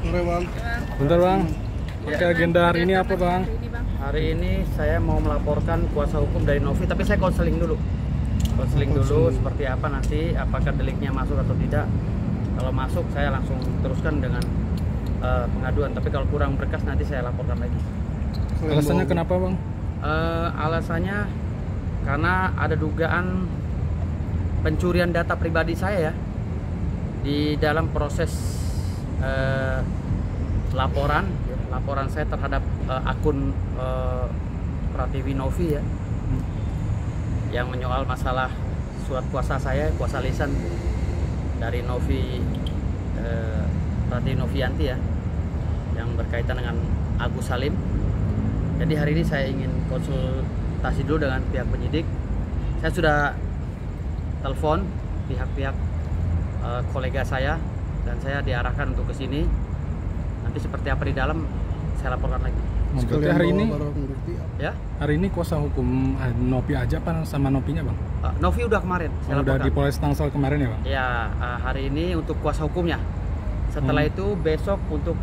Sore bang. Bentar bang, pakai agenda hari ini apa bang? Hari ini saya mau melaporkan kuasa hukum dari Novi, tapi saya konseling dulu. Konseling dulu seperti apa nanti, apakah deliknya masuk atau tidak. Kalau masuk saya langsung teruskan dengan pengaduan, tapi kalau kurang berkas nanti saya laporkan lagi. Alasannya kenapa bang? Alasannya karena ada dugaan pencurian data pribadi saya ya di dalam proses laporan saya terhadap akun Pratiwi Novi ya, yang menyoal masalah surat kuasa saya, kuasa lisan dari Novi Pratiwi Novianti ya, yang berkaitan dengan Agus Salim. Jadi hari ini saya ingin konsultasi dulu dengan pihak penyidik. Saya sudah telepon pihak-pihak kolega saya dan saya diarahkan untuk ke sini. Nanti seperti apa di dalam saya laporkan lagi. Berarti hari ini ya? Hari ini kuasa hukum Novi aja apa sama Novinya bang? Novi udah kemarin saya udah laporkan. di Polres Tangsel kemarin ya bang? Ya, hari ini untuk kuasa hukumnya. Setelah itu besok untuk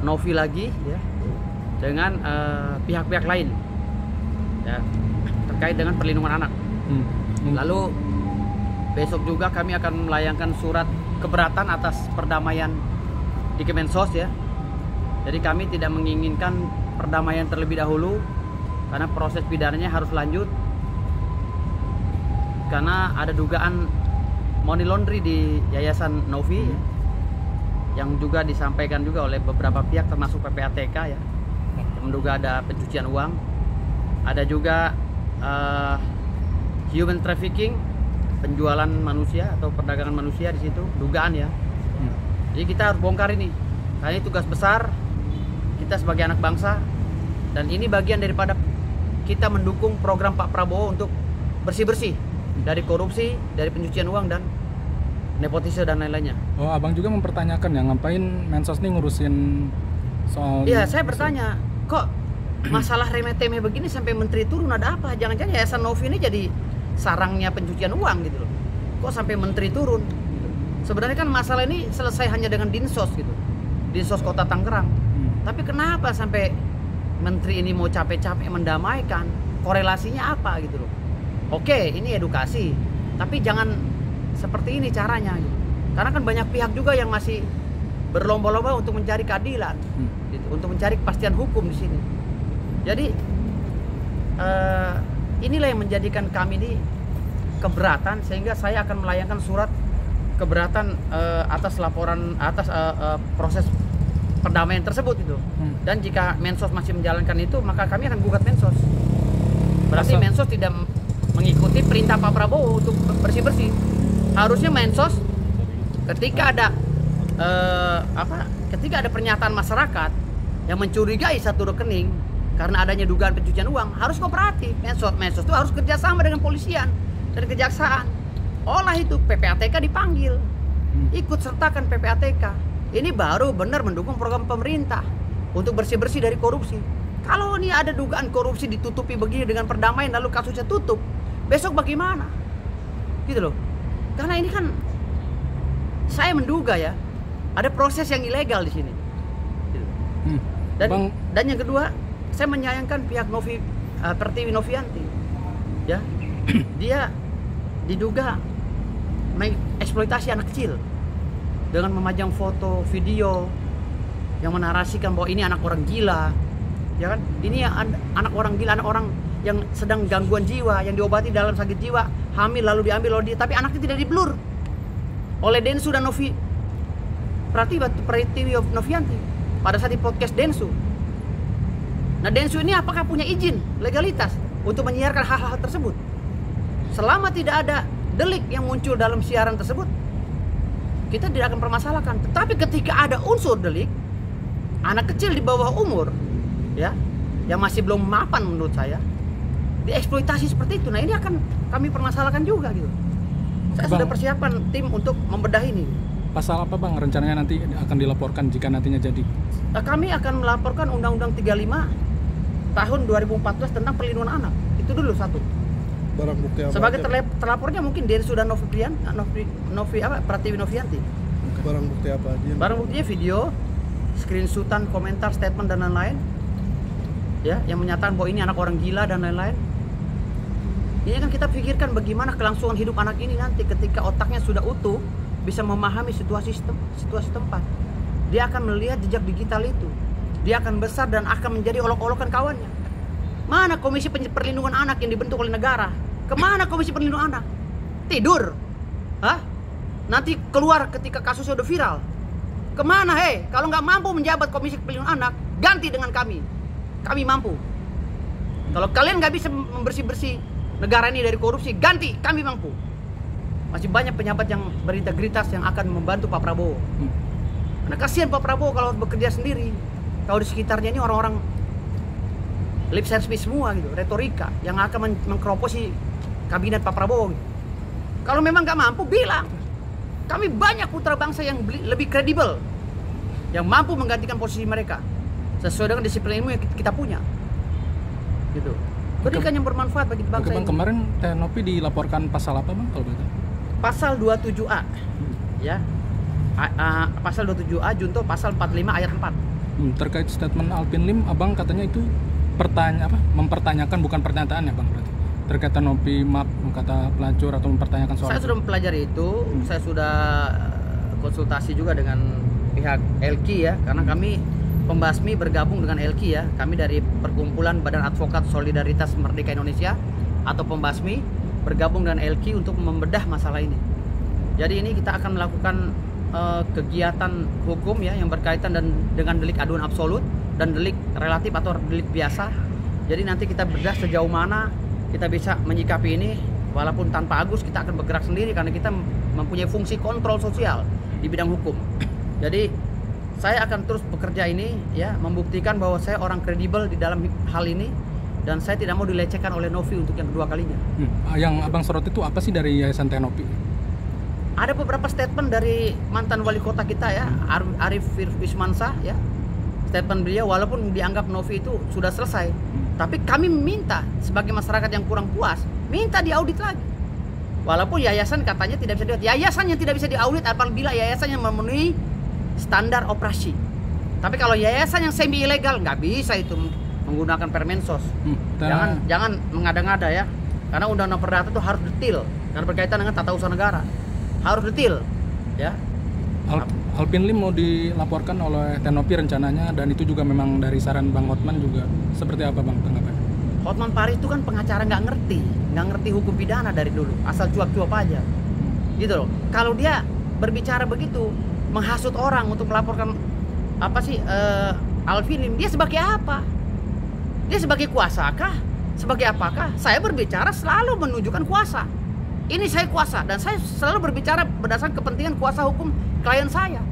Novi lagi ya, dengan pihak-pihak lain ya, terkait dengan perlindungan anak. Lalu besok juga kami akan melayangkan surat keberatan atas perdamaian di Kemensos ya. Jadi kami tidak menginginkan perdamaian terlebih dahulu karena proses pidananya harus lanjut, karena ada dugaan money laundry di Yayasan Novi ya, yang juga disampaikan juga oleh beberapa pihak termasuk PPATK ya, yang menduga ada pencucian uang. Ada juga human trafficking, penjualan manusia atau perdagangan manusia di situ, dugaan ya. Jadi kita harus bongkar ini. Karena ini tugas besar kita sebagai anak bangsa, dan ini bagian daripada kita mendukung program Pak Prabowo untuk bersih-bersih dari korupsi, dari pencucian uang dan nepotisme dan lain-lainnya. Oh, abang juga mempertanyakan ya, ngapain Mensos nih ngurusin soal? Iya, saya bertanya, kok masalah remeh-temeh begini sampai menteri turun, ada apa? Jangan-jangan Yayasan Novi ini jadi sarangnya pencucian uang gitu loh. Kok sampai menteri turun? Sebenarnya kan masalah ini selesai hanya dengan Dinsos gitu, Dinsos Kota Tangerang. Tapi kenapa sampai menteri ini mau capek-capek mendamaikan? Korelasinya apa gitu loh? Oke, ini edukasi, tapi jangan seperti ini caranya gitu. Karena kan banyak pihak juga yang masih berlomba-lomba untuk mencari keadilan, gitu, untuk mencari kepastian hukum di sini. Jadi inilah yang menjadikan kami ini keberatan, sehingga saya akan melayangkan surat keberatan atas laporan atas proses perdamaian tersebut itu. Dan jika Mensos masih menjalankan itu, maka kami akan gugat Mensos. Berarti Mensos tidak mengikuti perintah Pak Prabowo untuk bersih-bersih. Harusnya Mensos ketika ada ketika ada pernyataan masyarakat yang mencurigai satu rekening karena adanya dugaan pencucian uang, harus kooperatif. Mensos itu harus kerjasama dengan polisian dan kejaksaan. Olah itu PPATK dipanggil, ikut sertakan PPATK. Ini baru benar mendukung program pemerintah untuk bersih-bersih dari korupsi. Kalau ini ada dugaan korupsi ditutupi begini dengan perdamaian lalu kasusnya tutup, besok bagaimana? Gitu loh. Karena ini kan saya menduga ya, ada proses yang ilegal di sini. Gitu. Dan yang kedua, saya menyayangkan pihak Novi Pertiwi Novianti. Ya. Dia diduga mengeksploitasi anak kecil dengan memajang foto, video yang menarasikan bahwa ini anak orang gila, ya kan? Ini anak orang gila, anak orang yang sedang gangguan jiwa, yang diobati dalam sakit jiwa, hamil lalu diambil oleh dia, tapi anaknya tidak diblur oleh Densu dan Novi Pratiwi Novianti pada saat di podcast Densu. Nah, Densu ini apakah punya izin legalitas untuk menyiarkan hal-hal tersebut? Selama tidak ada delik yang muncul dalam siaran tersebut, kita tidak akan permasalahkan. Tetapi ketika ada unsur delik, anak kecil di bawah umur ya, yang masih belum mapan menurut saya, dieksploitasi seperti itu. Nah, ini akan kami permasalahkan juga gitu. Saya sudah persiapan tim untuk membedah ini. Pasal apa bang rencananya nanti akan dilaporkan jika nantinya jadi? Kami akan melaporkan Undang-Undang 35 tahun 2014 tentang perlindungan anak. Itu dulu satu. Barang bukti apa? Sebagai terlapornya mungkin Densu dan Pratiwi Novianti. Barang bukti apa aja? Barang buktinya video, screenshotan, komentar, statement dan lain-lain. Ya, yang menyatakan bahwa ini anak orang gila dan lain-lain. Ini kan kita pikirkan bagaimana kelangsungan hidup anak ini nanti ketika otaknya sudah utuh, bisa memahami situasi tempat. Dia akan melihat jejak digital itu. Dia akan besar dan akan menjadi olok-olokan kawannya. Mana Komisi Perlindungan Anak yang dibentuk oleh negara? Kemana Komisi Perlindungan Anak? Tidur? Hah? Nanti keluar ketika kasusnya udah viral. Kemana Kalau nggak mampu menjabat Komisi Perlindungan Anak, ganti dengan kami. Kami mampu. Kalau kalian nggak bisa membersih-bersih negara ini dari korupsi, ganti, kami mampu. Masih banyak pejabat yang berintegritas yang akan membantu Pak Prabowo. Karena kasihan Pak Prabowo kalau bekerja sendiri. Kalau di sekitarnya ini orang-orang lip service semua gitu, retorika yang akan mengkeroposi kabinet Pak Prabowo. Gitu. Kalau memang nggak mampu, bilang. Kami banyak putra bangsa yang lebih kredibel, yang mampu menggantikan posisi mereka sesuai dengan disiplin ilmu yang kita punya. Gitu. Berikan yang bermanfaat bagi bangsa ini. Kemarin Teh Nopi dilaporkan pasal apa bang kalau begitu? Pasal 27A, ya. Pasal 27A junto pasal 45 ayat 4. Terkait statement Alvin Lim, abang katanya itu mempertanyakan bukan pernyataan ya bang berarti? Terkait Teh Nopi kata pelacur atau mempertanyakan soal Saya sudah mempelajari itu, saya sudah konsultasi juga dengan pihak LQ ya, karena kami Pembasmi bergabung dengan LQ ya. Kami dari Perkumpulan Badan Advokat Solidaritas Merdeka Indonesia atau Pembasmi bergabung dengan LQ untuk membedah masalah ini. Jadi ini kita akan melakukan kegiatan hukum ya yang berkaitan dengan delik aduan absolut dan delik relatif atau delik biasa. Jadi nanti kita bedah sejauh mana kita bisa menyikapi ini. Walaupun tanpa Agus kita akan bergerak sendiri karena kita mempunyai fungsi kontrol sosial di bidang hukum. Jadi saya akan terus bekerja ini ya, membuktikan bahwa saya orang kredibel di dalam hal ini dan saya tidak mau dilecehkan oleh Novi untuk yang kedua kalinya. Yang abang sorot itu apa sih dari Yayasan Teh Nopi? Ada beberapa statement dari mantan wali kota kita ya, Arif Wismansyah ya. Statement beliau walaupun dianggap Novi itu sudah selesai, tapi kami minta sebagai masyarakat yang kurang puas, minta diaudit lagi. Walaupun yayasan katanya tidak bisa diaudit. Yayasan yang tidak bisa diaudit apabila yayasan yang memenuhi standar operasi. Tapi kalau yayasan yang semi ilegal nggak bisa itu menggunakan Permensos. Jangan mengada-ngada ya. Karena undang-undang perdata itu harus detail karena berkaitan dengan tata usaha negara. Harus detail ya. Alvin Lim mau dilaporkan oleh Teh Nopi rencananya dan itu juga memang dari saran Bang Hotman juga. Seperti apa Bang tanggapannya? Hotman Paris itu kan pengacara nggak ngerti hukum pidana dari dulu, asal cuap-cuap aja. Gitu loh. Kalau dia berbicara begitu menghasut orang untuk melaporkan Alvin Lim, dia sebagai apa? Dia sebagai kuasa kah? Sebagai apakah? Saya berbicara selalu menunjukkan kuasa. Ini saya kuasa dan saya selalu berbicara berdasarkan kepentingan kuasa hukum klien saya.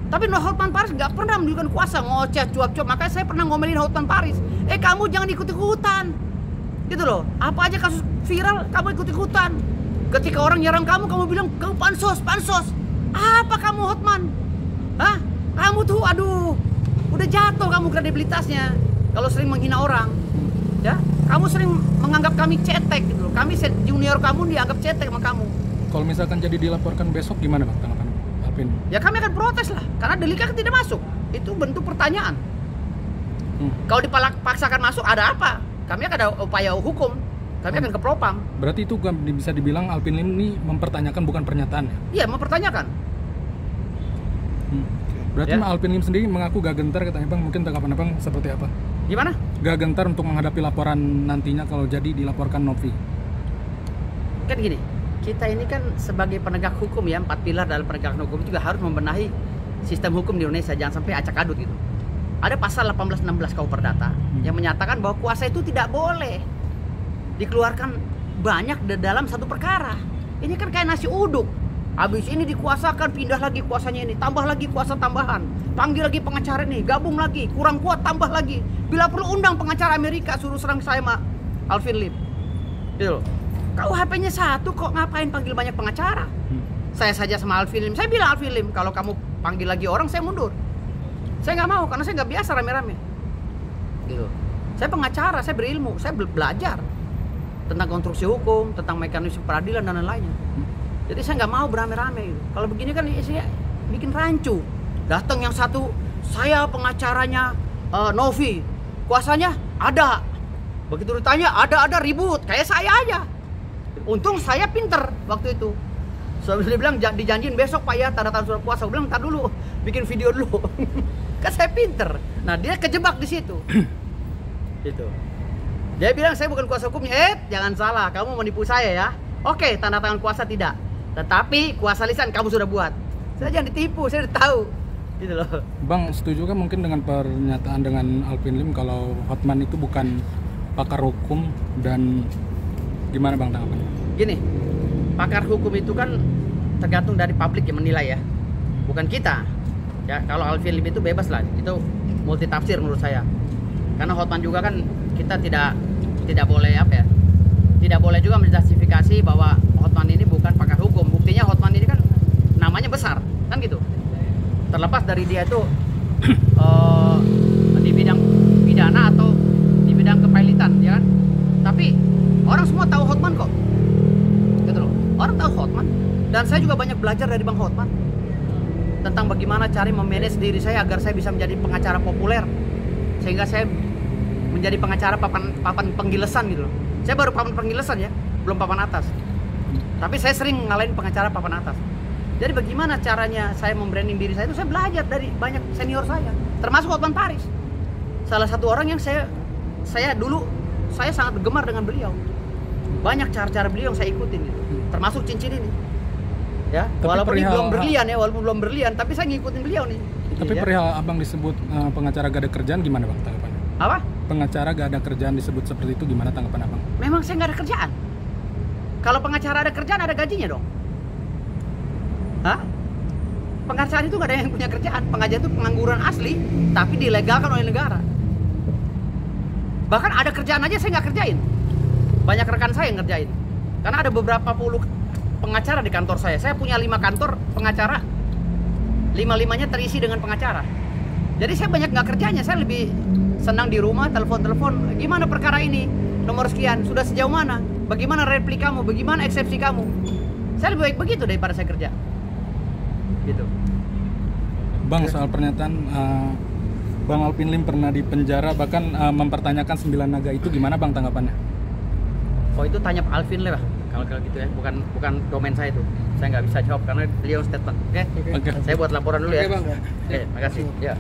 Tapi Hotman Paris nggak pernah menunjukkan kuasa, ngoceh cuap-cuap. Makanya saya pernah ngomelin Hotman Paris. Kamu jangan ikut-ikutan. Gitu loh. Apa aja kasus viral kamu ikut-ikutan. Ketika orang nyerang kamu bilang kamu pansos. Apa kamu Hotman? Hah? Kamu tuh aduh, udah jatuh kamu kredibilitasnya. Kalau sering menghina orang, ya, kamu sering menganggap kami cetek gitu loh. Kami junior kamu dianggap cetek sama kamu. Kalau misalkan jadi dilaporkan besok gimana Bang tanggapan Alvin? Ya kami akan protes lah, karena deliknya kan tidak masuk. Itu bentuk pertanyaan. Kalau dipaksakan masuk ada apa? Kami akan ada upaya hukum. Kami akan ke Propam. Berarti itu bisa dibilang Alvin Lim ini mempertanyakan bukan pernyataan ya? Iya, mempertanyakan. Berarti Alvin Lim sendiri mengaku gak gentar katanya Bang. Mungkin tanggapan Bang seperti apa? Gimana? Gak gentar untuk menghadapi laporan nantinya kalau jadi dilaporkan Novi. Kan gini, kita ini kan sebagai penegak hukum ya, 4 pilar dalam penegakan hukum juga harus membenahi sistem hukum di Indonesia. Jangan sampai acak adut gitu. Ada pasal 1816 KUH Perdata yang menyatakan bahwa kuasa itu tidak boleh dikeluarkan banyak dalam satu perkara. Ini kan kayak nasi uduk. Habis ini dikuasakan, pindah lagi kuasanya ini, tambah lagi kuasa tambahan, panggil lagi pengacara nih, gabung lagi, kurang kuat tambah lagi. Bila perlu undang pengacara Amerika suruh serang saya sama Alvin Lim. Gitu. KUHP-nya satu kok ngapain panggil banyak pengacara? Saya saja sama Alvin Lim, saya bilang Alvin Lim, kalau kamu panggil lagi orang saya mundur. Saya nggak mau karena saya nggak biasa rame-rame. Gitu. Saya pengacara, saya berilmu, saya belajar tentang konstruksi hukum, tentang mekanisme peradilan dan lain-lainnya. Jadi saya nggak mau beramai-ramai gitu. Kalau begini kan isinya bikin rancu. Datang yang satu, saya pengacaranya Novi, kuasanya ada. Begitu ditanya, ada ribut, kayak saya aja. Untung saya pinter waktu itu. Dia bilang dijanjiin besok Pak ya tanda tangan surat kuasa. Gue bilang ntar dulu, bikin video dulu. Kan saya pinter. Nah dia kejebak di situ. Gitu. Dia bilang saya bukan kuasa hukumnya. Jangan salah, kamu menipu saya ya. Oke, tanda tangan kuasa tidak. Tetapi kuasa lisan kamu sudah buat. Saya jangan ditipu, saya udah tahu. Gitu loh. Bang, setuju kan mungkin dengan pernyataan dengan Alvin Lim kalau Hotman itu bukan pakar hukum, dan gimana Bang tanggapannya? Gini, pakar hukum itu kan tergantung dari publik yang menilai ya, bukan kita. Ya kalau Alvin Lim itu bebas lah, itu multi tafsir menurut saya. Karena Hotman juga kan kita tidak boleh apa ya, tidak boleh juga menjustifikasi bahwa Hotman ini bukan pakar hukum. Buktinya Hotman ini kan namanya besar, kan gitu. Terlepas dari dia itu di bidang pidana atau di bidang kepailitan, ya kan. Tapi orang semua tahu Hotman kok, gitu loh. Orang tahu Hotman, dan saya juga banyak belajar dari Bang Hotman tentang bagaimana cara memanage diri saya agar saya bisa menjadi pengacara populer, sehingga saya menjadi pengacara papan penggilesan gitu loh. Saya baru papan penggilesan ya, belum papan atas. Tapi saya sering ngalahin pengacara papan atas. Jadi bagaimana caranya saya membranding diri saya itu saya belajar dari banyak senior saya, termasuk Hotman Paris. Salah satu orang yang saya dulu sangat gemar dengan beliau. Banyak cara-cara beliau yang saya ikutin gitu. Termasuk cincin ini. Ya, walaupun belum berlian, tapi saya ngikutin beliau nih. Tapi ya. Perihal Abang disebut pengacara gak ada kerjaan, gimana Bang tanggapannya? Apa? Pengacara gak ada kerjaan disebut seperti itu, gimana tanggapan Abang? Memang saya gak ada kerjaan. Kalau pengacara ada kerjaan, ada gajinya dong. Hah? Pengacara itu gak ada yang punya kerjaan. Pengacara itu pengangguran asli, tapi dilegalkan oleh negara. Bahkan ada kerjaan aja saya nggak kerjain. Banyak rekan saya yang ngerjain. Karena ada beberapa puluh pengacara di kantor saya. Saya punya 5 kantor pengacara. 5-5-nya terisi dengan pengacara. Jadi saya banyak nggak kerjanya. Saya lebih senang di rumah, telepon-telepon. Gimana perkara ini? Nomor sekian. Sudah sejauh mana? Bagaimana replik kamu? Bagaimana eksepsi kamu? Saya lebih baik begitu daripada saya kerja. Gitu. Bang, soal pernyataan Bang Alvin Lim pernah di penjara, bahkan mempertanyakan 9 naga itu, gimana Bang tanggapannya? Oh itu tanya Pak Alvin Lim lah. Kalau gitu ya, bukan domain saya itu. Saya nggak bisa jawab karena beliau statement. Oke. Saya buat laporan dulu ya. Oke, Bang. Oke, makasih. Ya.